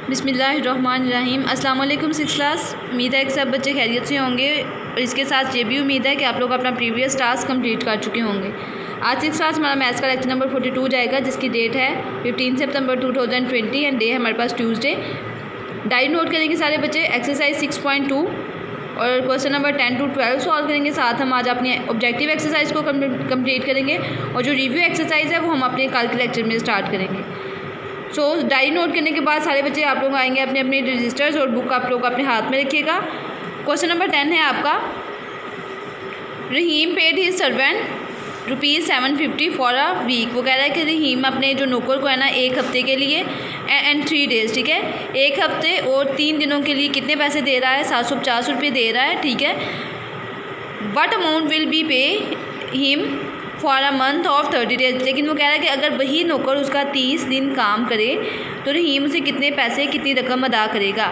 बिस्मिल्लाहिर्रहमानिर्रहीम। अस्सलाम वालेकुम सिक्स क्लास। उम्मीद है कि सब बच्चे खैरियत से होंगे और इसके साथ ये भी उम्मीद है कि आप लोग अपना प्रीवियस टास्क कंप्लीट कर चुके होंगे। आज सिक्स क्लास हमारा मैथ्स का लेक्चर नंबर 42 जाएगा, जिसकी डेट है 15 सितंबर 2020 एंड डे है हमारे पास ट्यूसडे। डायरी नोट करेंगे सारे बच्चे। एक्सरसाइज 6.2 और क्वेश्चन नंबर 10 to 12 सॉल्व करेंगे। साथ हम आज अपनी ऑब्जेक्टिव एक्सरसाइज को कंप्लीट करेंगे और जो रिव्यू एक्सरसाइज है वो हम अपने कल के लेक्चर में स्टार्ट करेंगे। डायरी नोट करने के बाद सारे बच्चे आप लोग आएंगे अपने अपने रजिस्टर्स और बुक आप लोग अपने हाथ में रखिएगा। क्वेश्चन नंबर 10 है आपका, Rahim paid his servant ₹750 for a week. वो कह रहा है कि रहीम अपने जो नौकर को है ना एक हफ्ते के लिए एंड 3 डेज़, ठीक है, एक हफ्ते और 3 दिनों के लिए कितने पैसे दे रहा है? 750 रुपये दे रहा है, ठीक है। What amount will be pay him for a month of 30 days. लेकिन वो कह रहा है कि अगर वही नौकर उसका 30 दिन काम करे तो रहीम उसे कितने पैसे कितनी रकम अदा करेगा।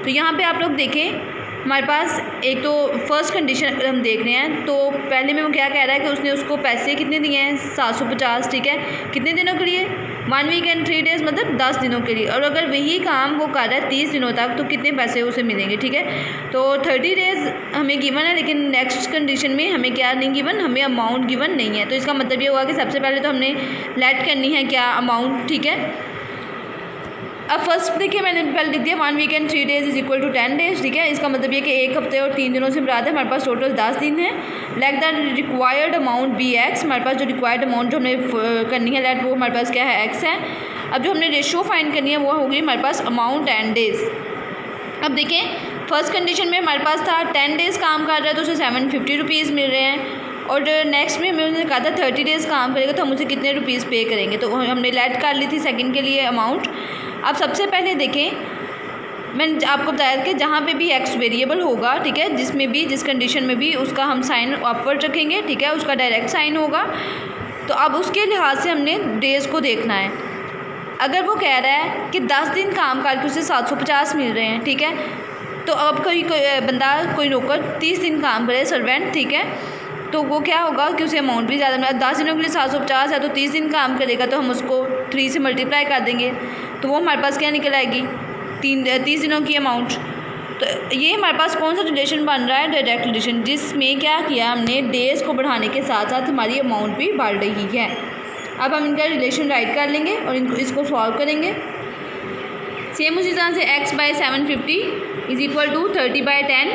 तो यहाँ पे आप लोग देखें, हमारे पास एक तो फर्स्ट कंडीशन अगर हम देख रहे हैं तो पहले में वो क्या कह रहा है कि उसने उसको पैसे कितने दिए हैं? 750, ठीक है। कितने दिनों के लिए? 1 वीक एंड 3 डेज़, मतलब 10 दिनों के लिए। और अगर वही काम वो कर रहा है 30 दिनों तक तो कितने पैसे उसे मिलेंगे, ठीक है। तो 30 डेज़ हमें गिवन है, लेकिन नेक्स्ट कंडीशन में हमें क्या नहीं गिवन, हमें अमाउंट गिवन नहीं है। तो इसका मतलब ये हुआ कि सबसे पहले तो हमने लेट करनी है क्या? अमाउंट, ठीक है। अब फर्स्ट देखिए मैंने पहले लिख दिया 1 week and 3 days is equal to 10 days, ठीक है। इसका मतलब ये कि एक हफ्ते और 3 दिनों से मुराद है हमारे पास टोटल 10 दिन है। Let the required amount be x. हमारे पास जो रिक्वायर्ड अमाउंट जो हमें करनी है लेट, वो हमारे पास क्या है? एक्स है। अब जो हमने रेशो फाइंड करनी है वो होगी हमारे पास अमाउंट एंड डेज़। अब देखें फर्स्ट कंडीशन में हमारे पास था 10 डेज़ काम कर रहा है तो उसे 750 रुपीज़ मिल रहे हैं। और नेक्स्ट में उन्होंने कहा था 30 डेज़ काम करेगा तो हम उसे कितने रुपीज़ पे करेंगे। तो हमने लेट कर ली थी सेकंड के लिए अमाउंट। अब सबसे पहले देखें, मैंने आपको बताया कि जहाँ पे भी एक्स वेरिएबल होगा, ठीक है, जिसमें भी जिस कंडीशन में भी उसका हम साइन अपवर्ड रखेंगे, ठीक है, उसका डायरेक्ट साइन होगा। तो अब उसके लिहाज से हमने डेज़ को देखना है। अगर वो कह रहा है कि 10 दिन काम करके उसे 750 मिल रहे हैं, ठीक है, तो अब कोई बंदा कोई नौकर 30 दिन काम करे, सर्वेंट, ठीक है, तो वो क्या होगा कि उसे अमाउंट भी ज़्यादा मिला। 10 दिनों के लिए 750 है तो 30 दिन काम करेगा तो हम उसको 3 से मल्टीप्लाई कर देंगे तो वो हमारे पास क्या निकल आएगी? 30 दिनों की अमाउंट। तो ये हमारे पास कौन सा रिलेशन बन रहा है? डायरेक्ट रिलेशन, जिसमें क्या किया हमने, डेज़ को बढ़ाने के साथ साथ हमारी अमाउंट भी बढ़ रही है। अब हम इनका रिलेशन राइट कर लेंगे और इसको सॉल्व करेंगे। सेम उसी तरह से x/750 इज इक्वल टू 30/10।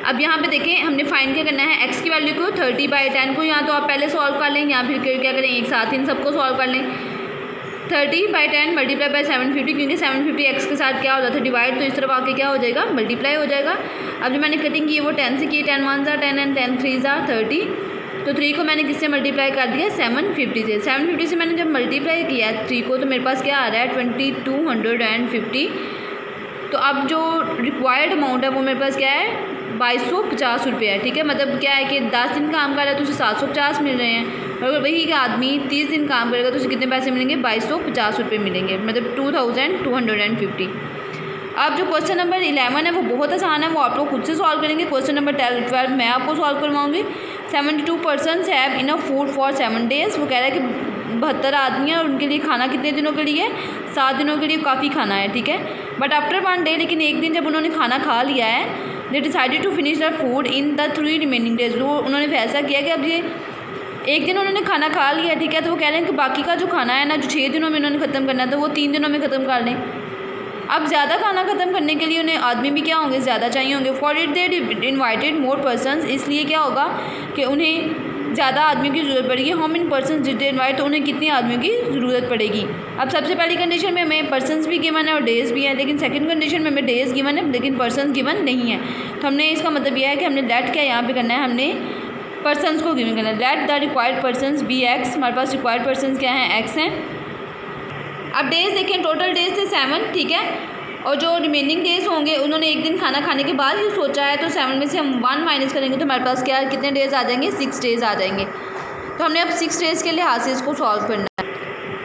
अब यहाँ पे देखें हमने फाइंड क्या करना है? x की वैल्यू को 30/10 को यहाँ तो आप पहले सॉल्व कर लें या फिर क्या करें एक साथ इन सबको सॉल्व कर लें। 30/10 मल्टीप्लाई बाय 750, क्योंकि 750 x के साथ क्या हो जाता है? डिवाइड, तो इस तरफ आके क्या हो जाएगा? मल्टीप्लाई हो जाएगा। अब जो मैंने कटिंग की है वो 10 से की, 10 1 ज़ा 10 एंड 10 3 ज़ा 30। तो 3 को मैंने किससे मल्टीप्लाई कर दिया? 750 से। 750 से मैंने जब मल्टीप्लाई किया 3 को तो मेरे पास क्या आ रहा है? 2250। तो अब जो रिक्वायर्ड अमाउंट है वो मेरे पास क्या है? 2250 रुपये है, ठीक है। मतलब क्या है कि 10 दिन काम कर रहा है तो उसे 750 मिल रहे हैं और अगर वही का आदमी 30 दिन काम करेगा तो उसे कितने पैसे मिलेंगे? 2250 रुपये मिलेंगे, मतलब 2250। अब जो क्वेश्चन नंबर 11 है वो बहुत आसान है, वो आप लोग खुद से सॉल्व करेंगे। क्वेश्चन नंबर 12 मैं आपको सॉल्व करवाऊँगी। 72 persons have enough food for 7 days. वो कह रहा है कि 72 आदमी हैं और उनके लिए खाना कितने दिनों के लिए? 7 दिनों के लिए काफ़ी खाना है, ठीक है। बट आफ्टर 1 डे, लेकिन एक दिन जब उन्होंने खाना खा लिया है, they decided to finish the food in the 3 remaining days. वो उन्होंने फैसला किया कि अब ये एक दिन उन्होंने खाना खा लिया, ठीक है, तो वो कह रहे हैं कि बाकी का जो खाना है ना, जो 6 दिनों में उन्होंने ख़त्म करना है तो वो 3 दिनों में ख़त्म कर लें। अब ज़्यादा खाना ख़त्म करने के लिए उन्हें आदमी भी क्या होंगे? ज़्यादा चाहिए होंगे। For it they invited more persons. इसलिए क्या होगा कि उन्हें ज़्यादा आदमियों की ज़रूरत पड़ेगी। How many persons did they invite, तो उन्हें कितनी आदमियों की ज़रूरत पड़ेगी। अब सबसे पहली कंडीशन में हमें पर्सन्स भी गिवन है और डेज़ भी हैं, लेकिन सेकंड कंडीशन में हमें डेज़ गिवन है लेकिन पर्सन्स गिवन नहीं है। तो हमने इसका मतलब यह है कि हमने लेट क्या यहाँ पे करना है? हमने पर्सन्स को गिवन करना है। Let the required persons be x. हमारे पास रिक्वायर्ड पर्सन्स क्या हैं? एक्स हैं। अब डेज़ देखें, टोटल डेज़ थे 7, ठीक है, और जो रिमेनिंग डेज़ होंगे उन्होंने एक दिन खाना खाने के बाद ही सोचा है तो 7 में से हम 1 माइनस करेंगे तो हमारे पास क्या कितने डेज़ आ जाएंगे? 6 डेज़ आ जाएंगे। तो हमने अब 6 डेज़ के लिहाज से इसको सॉल्व करना है।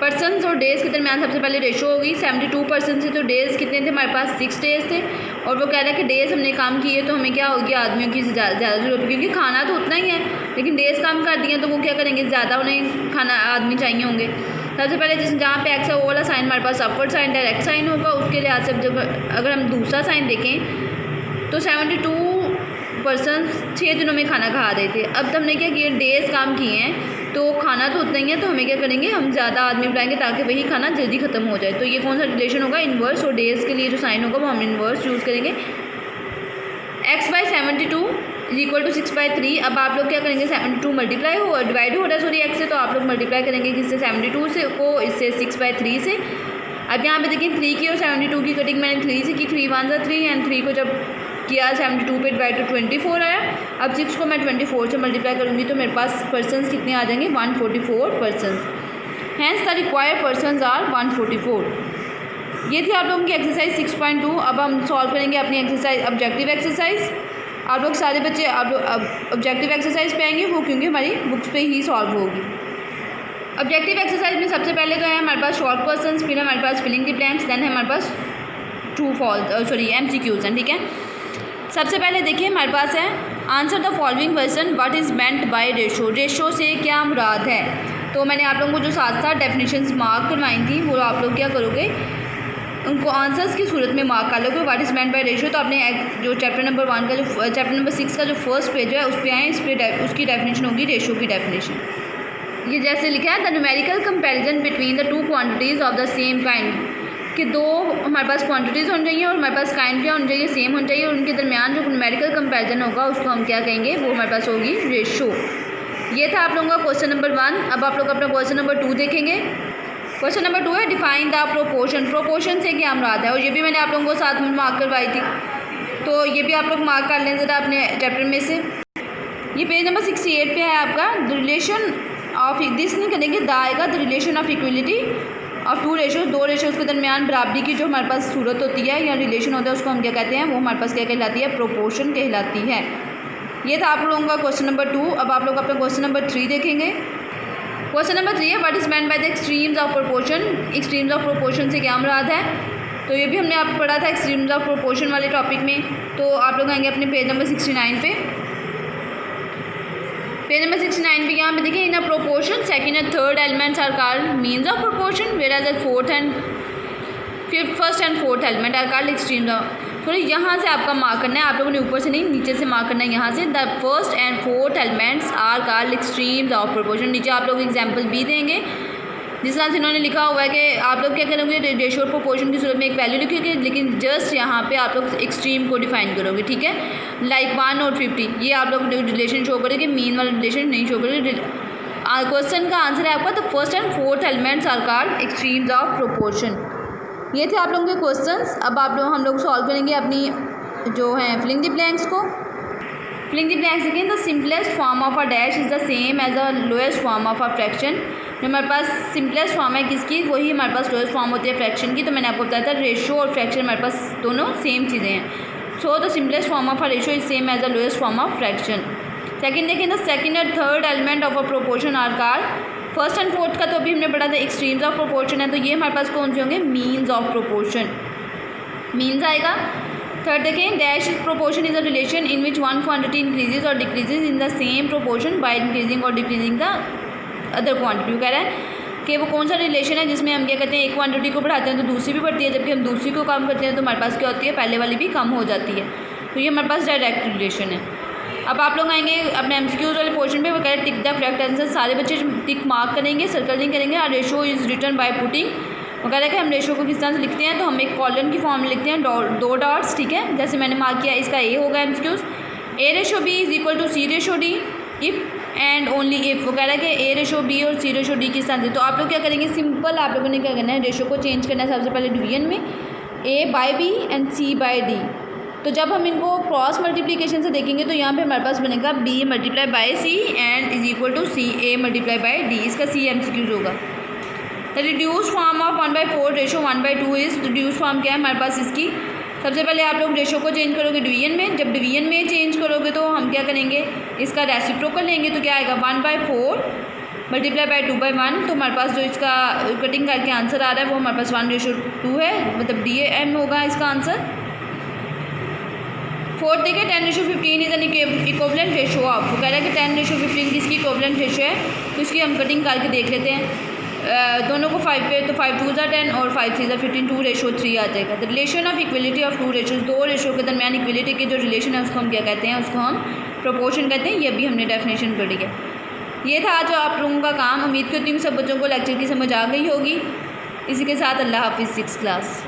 पर्सन्स और डेज़ के दरमियान सबसे पहले रेशो होगी। 72 पर्सन थे तो डेज़ कितने थे? हमारे पास 6 डेज़ थे। और वो कह रहा है कि डेज़ हमने काम किए तो हमें क्या होगी? आदमियों की ज़्यादा ज़रूरत होगी, क्योंकि खाना तो उतना ही है लेकिन डेज़ काम कर दिए तो वो क्या करेंगे? ज़्यादा उन्हें खाना आदमी चाहिए होंगे। सबसे पहले जहाँ पे एक्स है वो वाला साइन हमारे पास अपवर्ड साइन डायरेक्ट साइन होगा, उसके लिहाज से जब अगर हम दूसरा साइन देखें तो 72% 6 दिनों में खाना खा रहे थे। अब तो हमने क्या किया, डेज़ काम किए हैं तो खाना तो उतना ही है, तो हमें क्या करेंगे, हम ज़्यादा आदमी बुलाएंगे ताकि वही खाना जल्दी ख़त्म हो जाए। तो ये कौन सा रिलेशन होगा, इन्वर्स, और डेज़ के लिए जो साइन होगा वो हम इन्वर्स यूज़ करेंगे। x/72 = 6/3। अब आप लोग क्या करेंगे, 72 मल्टीप्लाई हो डिवाइड हो रहा है सॉरी x से, तो आप लोग मल्टीप्लाई करेंगे किससे, 72 से को इससे 6/3 से। अब यहाँ पे देखिए 3 की और 72 की कटिंग मैंने 3 से की, 3 1 3 एंड 3 को जब किया 72 पे डिवाइड तो 24 आया। अब 6 को मैं 24 से मल्टीप्लाई करूँगी तो मेरे पास पर्सनस कितने आ जाएंगे, 144 persons. Hence the required persons are 144। ये थी आप लोगों की एक्सरसाइज 6.2। अब हम सॉल्व करेंगे अपनी एक्सरसाइज ऑब्जेक्टिव एक्सरसाइज। आप लोग सारे बच्चे आप लोग ऑब्जेक्टिव एक्सरसाइज पे आएंगे वो, क्योंकि हमारी बुक्स पे ही सॉल्व होगी। ऑब्जेक्टिव एक्सरसाइज में सबसे पहले तो है हमारे पास शॉर्ट क्वेश्चंस, फिर हमारे पास फिलिंग द ब्लैंक्स, देन है हमारे पास ट्रू फॉल्स सॉरी MCQs हैं, ठीक है। सबसे पहले देखिए हमारे पास है answer the following question, what is meant by ratio. Ratio से क्या मुराद है, तो मैंने आप लोगों को जो साथ साथ डेफिनेशंस मार्क करवाई थी वो आप लोग क्या करोगे, उनको आंसर्स की सूरत में मार्क कर लोगे, what is meant by ratio. तो आपने जो चैप्टर नंबर 1 का जो चैप्टर नंबर 6 का जो फर्स्ट पेज है उस पर आए, इस पर उसकी डेफिनेशन होगी रेशो की डेफिनेशन। ये जैसे लिखा है, the numerical comparison between the two quantities of the same kind, कि दो हमारे पास क्वांटिटीज़ होनी चाहिए और हमारे पास काइंड क्या होनी चाहिए, सेम होनी चाहिए, और उनके दरमियान जो न्यूमेरिकल कंपैरिजन होगा उसको हम क्या कहेंगे, वो हमारे पास होगी रेशो। ये था आप लोगों का क्वेश्चन नंबर 1। अब आप लोग अपना क्वेश्चन नंबर 2 देखेंगे। क्वेश्चन नंबर 2 है डिफाइन द प्रोपोर्शन। प्रोपोर्शन से क्या मुराद है, और ये भी मैंने आप लोगों को साथ में मार्क करवाई थी, तो ये भी आप लोग मार्क कर लें ज़रा अपने चैप्टर में से। ये पेज नंबर 68 पे है आपका। द रिलेशन ऑफ दिस नहीं करेंगे, द आएगा the relation of equality of two ratios, दो रेशोज़ के दरमियान बराबरी की जो हमारे पास सूरत होती है या रिलेशन होता है उसको हम क्या कहते हैं, वो हमारे पास क्या कहलाती है, प्रोपोर्शन कहलाती है। ये था आप लोगों का क्वेश्चन नंबर 2। अब आप लोग अपना क्वेश्चन नंबर 3 देखेंगे। क्वेश्चन नंबर 3 है what is meant by the extremes of proportion. Extremes of proportion से क्या मुराद है, तो ये भी हमने आप पढ़ा था एक्सट्रीम्स ऑफ प्रोपोर्शन वाले टॉपिक में। तो आप लोग आएंगे अपने पेज नंबर 69 पे। पेज नंबर 69 पे यहाँ पे देखिए, in a proportion second and third elements are called means of proportion, whereas first and fourth element are called extremes of. थोड़ी यहाँ से आपका मार्क करना है, आप लोगों ने ऊपर से नहीं नीचे से मार्क करना है यहाँ से। The first and fourth elements are called extremes of proportion. नीचे आप लोग एग्जाम्पल भी देंगे जिस तरह से इन्होंने लिखा हुआ है कि आप लोग क्या करोगे, रेशियो और प्रोपोर्शन की सूरत में एक वैल्यू लिखोगे, लेकिन जस्ट यहाँ पे आप लोग एक्सट्रीम को डिफाइन करोगे, ठीक है। लाइक 1 और 50 ये आप लोग रिलेशन शो करेंगे, मीन वाला रिलेशन नहीं शो करेंगे। क्वेश्चन का आंसर है आपका the first and fourth elements are called extremes of proportion. ये थे आप लोगों के क्वेश्चंस। अब हम लोग सॉल्व करेंगे अपनी जो है फिलिंग द ब्लैंक्स को। Filling the blanks again, the simplest form of a dash is the same as the lowest form of a fraction. जो हमारे पास सिंपलेस्ट फॉर्म है किसकी, वही हमारे पास लोएस्ट फॉर्म होती है फ्रैक्शन की। तो मैंने आपको बताया था रेशो और फ्रैक्शन हमारे पास दोनों सेम चीज़ें हैं। So the simplest form of a ratio is same as the lowest form of fraction. Second देखिए, the second and third element of a proportion are called. First and fourth का तो अभी हमने पढ़ा था एक्सट्रीम्स ऑफ प्रोपोर्शन है, तो ये हमारे पास कौन से होंगे, मीन्स ऑफ प्रोपोर्शन, मीन्स आएगा। थर्ड देखें, dash proportion is a relation in which one quantity increases or decreases in the same proportion by increasing or decreasing the other quantity. कह रहा है कि वो कौन सा रिलेशन है जिसमें हम क्या कहते हैं, एक क्वांटिटी को बढ़ाते हैं तो दूसरी भी बढ़ती है, जबकि हम दूसरी को कम करते हैं तो हमारे पास क्या होती है, पहले वाली भी कम हो जाती है। तो ये हमारे पास डायरेक्ट रिलेशन है। अब आप लोग आएंगे अपने MCQs वाले पोर्शन पे, वो कह रहे हैं टिक द करेक्ट आंसर। सारे बच्चे टिक मार्क करेंगे, सर्कलिंग करेंगे। और ratio is return by putting, वो कह रहा है कि हम रेशो को किस तरह से लिखते हैं, तो हम एक कॉलन की फॉर्म में लिखते हैं, दो डॉट्स, ठीक है। जैसे मैंने मार्क किया, इसका ए होगा MCQs, A/B is equal to C/D if and only if. वो कह रहा है कि A/B और C/D किस तरह से। तो आप लोग क्या करेंगे, सिंपल आप लोगों ने क्या करना है, रेशो को चेंज करना है। सबसे पहले डिवीजन में A/B एंड C/D। तो जब हम इनको क्रॉस मल्टीप्लिकेशन से देखेंगे तो यहाँ पे हमारे पास बनेगा B multiply by C and is equal to C A multiply by D। इसका C MCQs होगा। The reduce form of 1/4 ratio 1/2 is. Reduce form क्या है हमारे पास इसकी, सबसे पहले आप लोग रेशो को चेंज करोगे डिवीजन में। जब डिवीजन में चेंज करोगे तो हम क्या करेंगे, इसका रेसिप्रोकल लेंगे, तो क्या आएगा 1/4 मल्टीप्लाई बाय 2/1। तो हमारे पास जो इसका कटिंग करके आंसर आ रहा है वो हमारे पास 1/2 है, मतलब DAM होगा इसका आंसर। फोर्थ देखिए, 10/15 is an equivalent ratio of. वो कह रहा है कि 10/15 किसकी इक्विवेलेंट रेशो है, तो इसकी हम कटिंग करके देख लेते हैं। दोनों को 5 पे तो 5 2 ज़ा 10 और 5 3 ज़ा 15 2:3 आ जाएगा। The relation of equality of two ratios, दो रेशो के दरमियान इक्वलिटी के जो रिलेशन है उसको हम क्या कहते हैं, उसको हम प्रोपोर्शन कहते हैं। ये भी हमने डेफिनेशन पढ़ी है। ये था जो आप लोगों का काम। उम्मीद करती हूँ सब बच्चों को लेक्चर की समझ आ गई होगी। इसी के साथ अल्लाह हाफिज़ 6th क्लास।